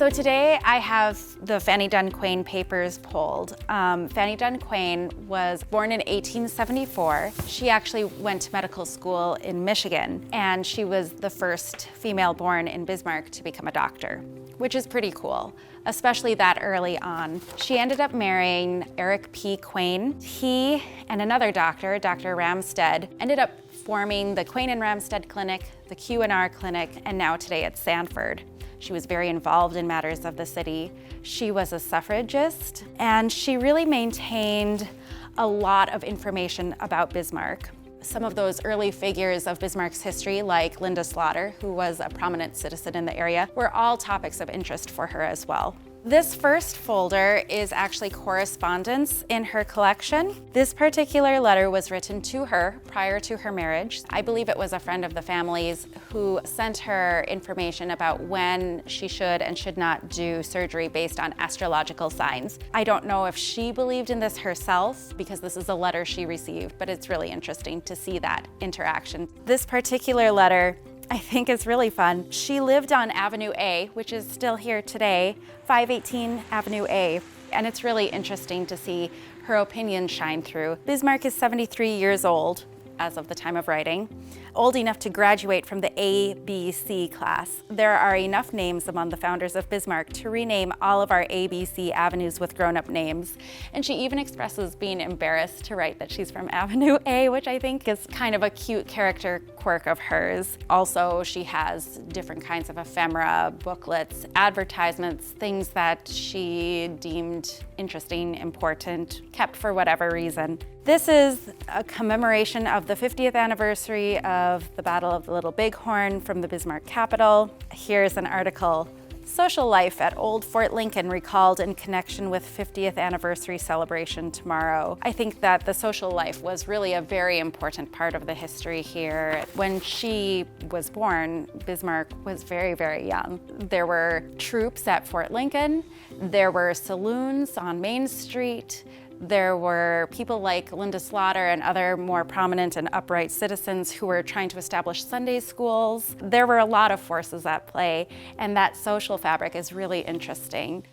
So today I have the Fannie Dunn Quain papers pulled. Fannie Dunn Quain was born in 1874. She actually went to medical school in Michigan, and she was the first female born in Bismarck to become a doctor, which is pretty cool, especially that early on. She ended up marrying Eric P. Quain. He and another doctor, Dr. Ramstead, ended up forming the Quain and Ramstead Clinic, the Q&R Clinic, and now today it's Sanford. She was very involved in matters of the city. She was a suffragist, and she really maintained a lot of information about Bismarck. Some of those early figures of Bismarck's history, like Linda Slaughter, who was a prominent citizen in the area, were all topics of interest for her as well. This first folder is actually correspondence in her collection. This particular letter was written to her prior to her marriage. I believe it was a friend of the family's who sent her information about when she should and should not do surgery based on astrological signs. I don't know if she believed in this herself because this is a letter she received, but it's really interesting to see that interaction. This particular letter I think is really fun. She lived on Avenue A, which is still here today, 518 Avenue A, and it's really interesting to see her opinion shine through. Bismarck is 73 years old as of the time of writing, old enough to graduate from the ABC class. There are enough names among the founders of Bismarck to rename all of our ABC avenues with grown-up names. And she even expresses being embarrassed to write that she's from Avenue A, which I think is kind of a cute character quirk of hers. Also, she has different kinds of ephemera, booklets, advertisements, things that she deemed interesting, important, kept for whatever reason. This is a commemoration of the 50th anniversary of the Battle of the Little Bighorn from the Bismarck Capitol. Here's an article, Social Life at Old Fort Lincoln recalled in connection with 50th anniversary celebration tomorrow. I think that the social life was really a very important part of the history here. When she was born, Bismarck was very, very young. There were troops at Fort Lincoln. There were saloons on Main Street. There were people like Linda Slaughter and other more prominent and upright citizens who were trying to establish Sunday schools. There were a lot of forces at play, and that social fabric is really interesting.